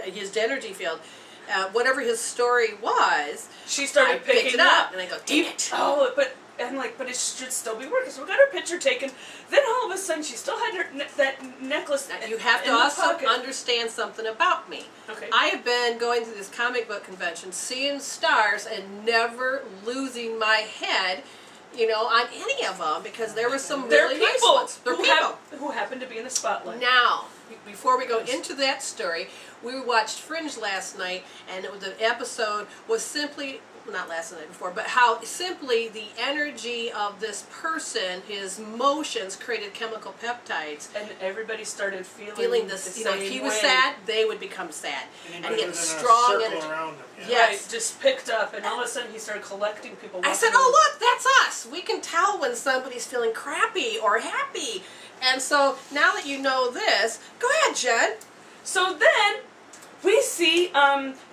his energy field. Whatever his story was, she started picking it up, and I go, dang it. Oh, but it should still be working. So we got her picture taken. Then all of a sudden, she still had that necklace. Now, you have to also understand something about me. Okay. I have been going to this comic book convention, seeing stars, and never losing my head, on any of them, because there were some really nice ones. They're people who happen to be in the spotlight. Now, before we go into that story, we watched Fringe last night, and the episode was simply, not last night before, but how simply the energy of this person, his motions created chemical peptides. And everybody started feeling the same if he was sad, they would become sad. And he had strong energy. Around him, Yes. Right, just picked up, and all of a sudden he started collecting people. I said, oh look, that's us. We can tell when somebody's feeling crappy or happy. And so, now that you know this, go ahead, Jen. So then, we see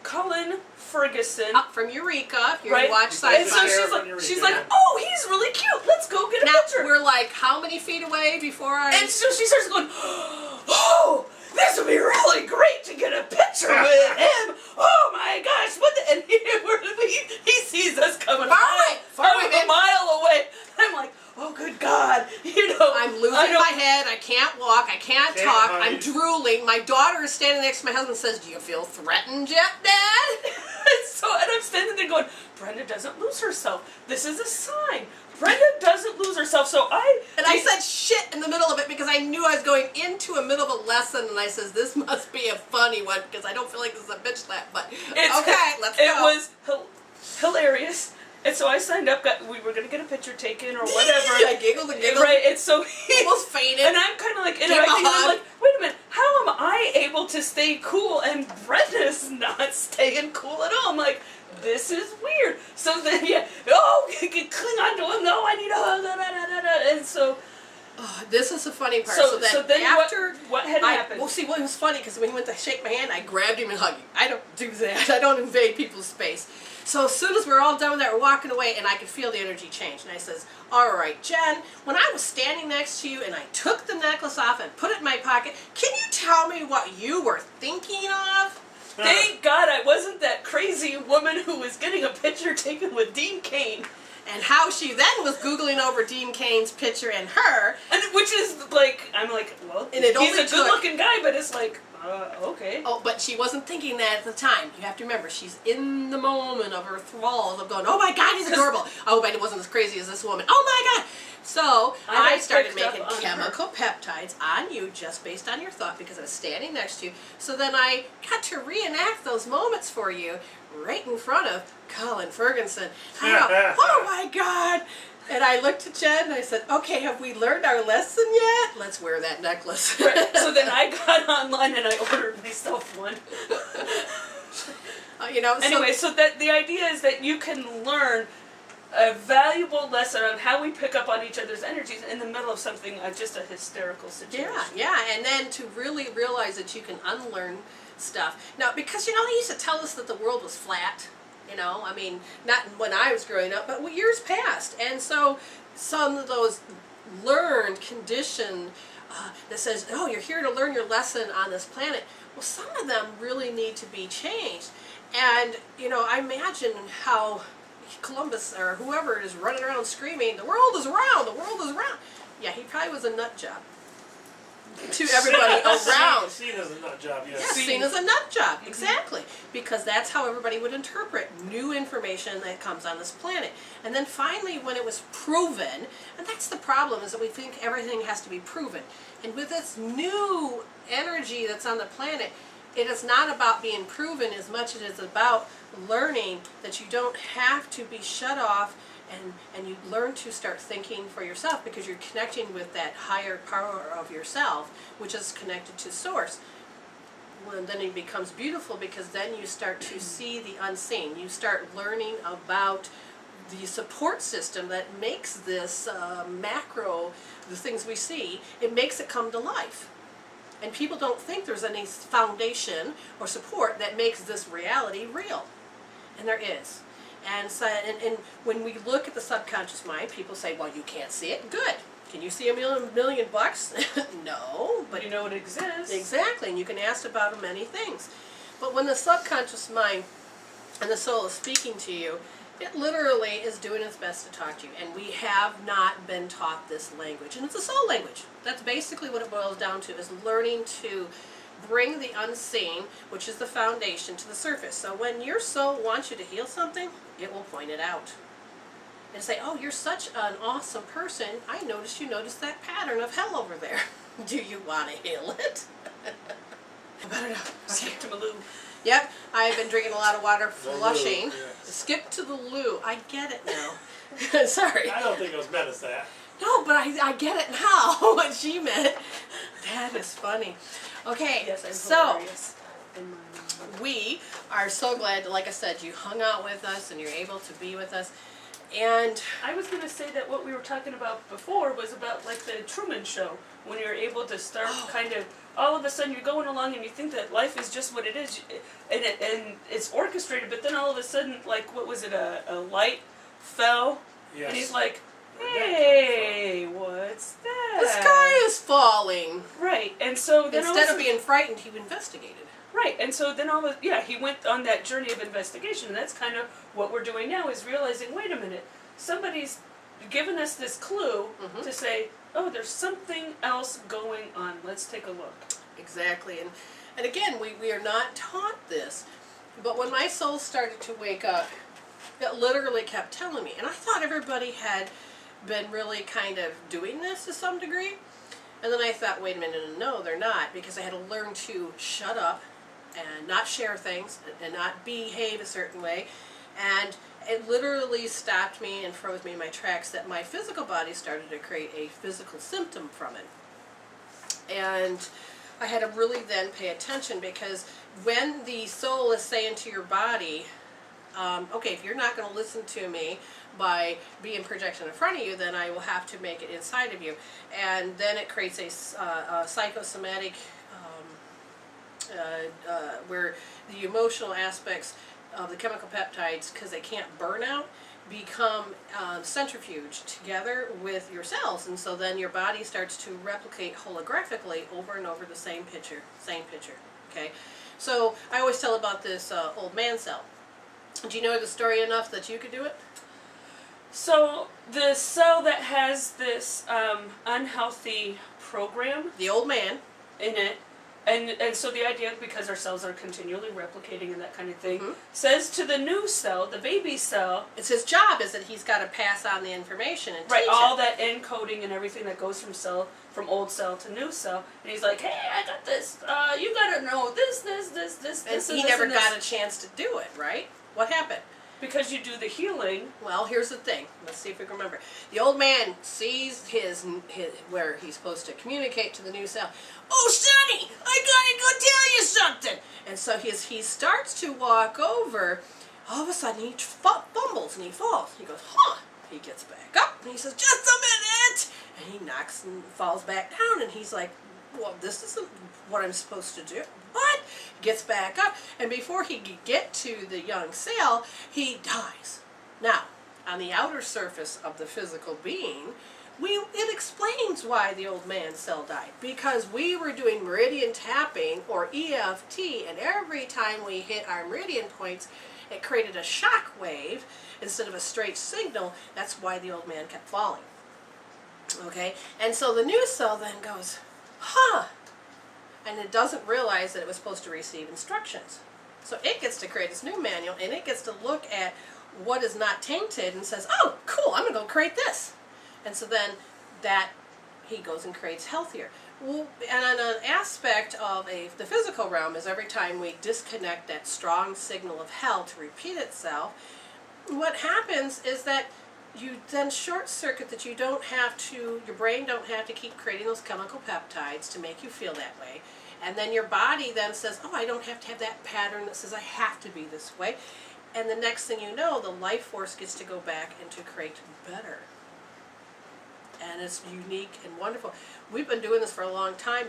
Colin Ferguson. Up from Eureka, if you right? watch Sci-Fi. And so she's like, oh, he's really cute. Let's go get a picture. We're like, how many feet away before I... And so she starts going, oh, this would be really great to get a picture with him. Oh my gosh, what the... And he sees us coming far away, a mile away. I'm like, oh, good God. I'm losing my head. I can't walk. I can't talk. hide. I'm drooling. My daughter is standing next to my husband and says, do you feel threatened yet, Dad? And I'm standing there going, Brenda doesn't lose herself. This is a sign. Brenda doesn't lose herself. So I said shit in the middle of it because I knew I was going into a middle of a lesson, and I says, this must be a funny one because I don't feel like this is a bitch slap, but okay, let's go. It was hilarious. And so I signed up, we were going to get a picture taken or whatever. I giggled and giggled. Right, and so he almost fainted. And I'm kind of like interacting, and I'm like, wait a minute, how am I able to stay cool and Brenda's not staying cool at all? I'm like, this is weird. So then, cling on to him, no, I need a hug, and so... Oh, this is the funny part. So then after what had happened? Well, see, what was funny, because when he went to shake my hand, I grabbed him and hugged him. I don't do that. I don't invade people's space. So as soon as we're all done with that, we're walking away, and I could feel the energy change. And I says, all right, Jen, when I was standing next to you and I took the necklace off and put it in my pocket, can you tell me what you were thinking of? Thank God I wasn't that crazy woman who was getting a picture taken with Dean Cain. And how she then was Googling over Dean Cain's picture and her. And which is like, I'm like, well, and he's a good-looking guy, but it's like, okay. Oh, but she wasn't thinking that at the time. You have to remember, she's in the moment of her thralls of going, oh my God, he's adorable. Oh, but it wasn't as crazy as this woman. Oh my God. So I started making chemical peptides on you just based on your thought because I was standing next to you. So then I got to reenact those moments for you right in front of Colin Ferguson. I go, oh my God. And I looked at Jen and I said, okay, have we learned our lesson yet? Let's wear that necklace. Right. So then I got online and I ordered myself one. Anyway, so that the idea is that you can learn a valuable lesson on how we pick up on each other's energies in the middle of something, just a hysterical situation. Yeah, and then to really realize that you can unlearn stuff. Now, because, they used to tell us that the world was flat. Not when I was growing up, but years past. And so some of those learned, conditioned, that says, oh, you're here to learn your lesson on this planet. Well, some of them really need to be changed. And, I imagine how Columbus or whoever is running around screaming, the world is round, the world is round. Yeah, he probably was a nut job to everybody around. Seen as a nut job, yes. Yeah, seen as a nut job, exactly. Because that's how everybody would interpret new information that comes on this planet. And then finally, when it was proven, and that's the problem, is that we think everything has to be proven. And with this new energy that's on the planet, it is not about being proven as much as it is about learning that you don't have to be shut off, and you learn to start thinking for yourself because you're connecting with that higher power of yourself, which is connected to Source. Well, then it becomes beautiful because then you start to see the unseen. You start learning about the support system that makes this macro, the things we see, it makes it come to life. And people don't think there's any foundation or support that makes this reality real. And there is. And so, and when we look at the subconscious mind, people say, well, you can't see it. Good. Can you see a million bucks? No. But you know it exists. Exactly. And you can ask about many things. But when the subconscious mind and the soul is speaking to you, it literally is doing its best to talk to you. And we have not been taught this language. And it's a soul language. That's basically what it boils down to, is learning to bring the unseen, which is the foundation, to the surface. So when your soul wants you to heal something, it will point it out. And say, oh, you're such an awesome person. I noticed you noticed that pattern of hell over there. Do you want to heal it? I better know. Skip to Maloo. Yep, I've been drinking a lot of water, The flushing. loo, yes. Skip to the loo. I get it now. Sorry. I don't think it was meant as that. No, but I get it now, what she meant. That is funny. Okay, Yes, I'm so hilarious. In my we are so glad, like I said, you hung out with us and you're able to be with us. And I was going to say that what we were talking about before was about like the Truman Show, when you're able to start kind of, all of a sudden you're going along and you think that life is just what it is, and it's orchestrated, but then all of a sudden, like, what was it, a light fell, Yes. and he's like, hey, what's that? the sky is falling. Right, and so then all Instead of of a being frightened, he investigated. Right, and so then he went on that journey of investigation, and that's kind of what we're doing now, is realizing, wait a minute, somebody's given us this clue Mhm. to say, oh, there's something else going on, let's take a look. Exactly. And again, we are not taught this. But when my soul started to wake up, it literally kept telling me. And I thought everybody had been really kind of doing this to some degree. And then I thought, wait a minute, no, they're not. Because I had to learn to shut up and not share things and not behave a certain way. And it literally stopped me and froze me in my tracks that my physical body started to create a physical symptom from it. And I had to really then pay attention, because when the soul is saying to your body, okay, if you're not going to listen to me by being projected in front of you, then I will have to make it inside of you. And then it creates a psychosomatic, where the emotional aspects of the chemical peptides, because they can't burn out, become centrifuged together with your cells, and so then your body starts to replicate holographically over and over the same picture, okay? So I always tell about this old man cell. Do you know the story enough that you could do it? So the cell that has this unhealthy program The old man. in it, and so the idea, because our cells are continually replicating and that kind of thing, Mhm. says to the new cell, the baby cell, It's his job is that he's got to pass on the information and right, teach all it. that encoding and everything that goes from old cell to new cell, and he's like, hey, I got this, you gotta know this, And he never got a chance to do it, right? What happened? because you do the healing. Well, here's the thing. Let's see if we can remember. The old man sees his where he's supposed to communicate to the new cell. Oh, Sonny, I gotta go tell you something. And so he starts to walk over. All of a sudden, he fumbles and he falls. He goes, huh. He gets back up and he says, just a minute. And he knocks and falls back down. And he's like, well, this isn't what I'm supposed to do. What? Gets back up, and before he could get to the young cell, he dies. Now, on the outer surface of the physical being, it explains why the old man cell died. Because we were doing meridian tapping, or EFT, and every time we hit our meridian points, it created a shock wave instead of a straight signal. That's why the old man kept falling. Okay? And so the new cell then goes, huh. And it doesn't realize that it was supposed to receive instructions. So it gets to create its new manual, and it gets to look at what is not tainted and says, oh, cool, I'm going to go create this. And so then he goes and creates healthier. Well, and on an aspect of the physical realm is every time we disconnect that strong signal of hell to repeat itself, what happens is that you then short circuit, that your brain don't have to keep creating those chemical peptides to make you feel that way. And then your body then says, oh, I don't have to have that pattern that says I have to be this way. And the next thing you know, the life force gets to go back and to create better. And it's unique and wonderful. We've been doing this for a long time.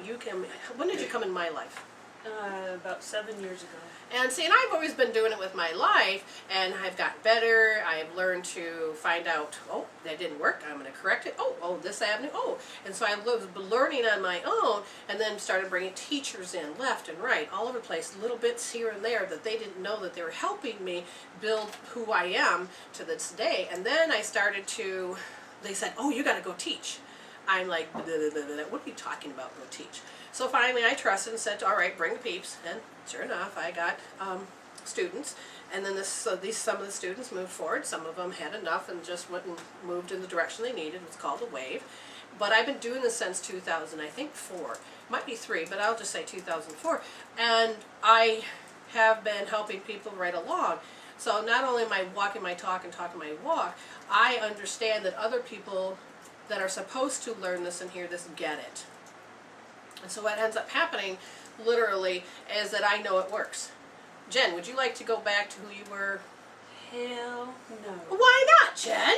When did you come in my life? About 7 years ago. And see, and I've always been doing it with my life, and I've gotten better. I've learned to find out, oh, that didn't work, I'm going to correct it. Oh, this avenue, And so I was learning on my own, and then started bringing teachers in, left and right, all over the place, little bits here and there that they didn't know that they were helping me build who I am to this day. And then I started to, they said, oh, you got to go teach. I'm like, what are you talking about, go teach? So finally I trusted and said, all right, bring the peeps. And sure enough, I got students. And then some of the students moved forward. Some of them had enough and just went and moved in the direction they needed. It's called a wave. But I've been doing this since 2000, I think 4. Might be 3, but I'll just say 2004. And I have been helping people right along. So not only am I walking my talk and talking my walk, I understand that other people that are supposed to learn this and hear this get it. And so what ends up happening, literally, is that I know it works. Jen, would you like to go back to who you were? Hell no. Why not, Jen?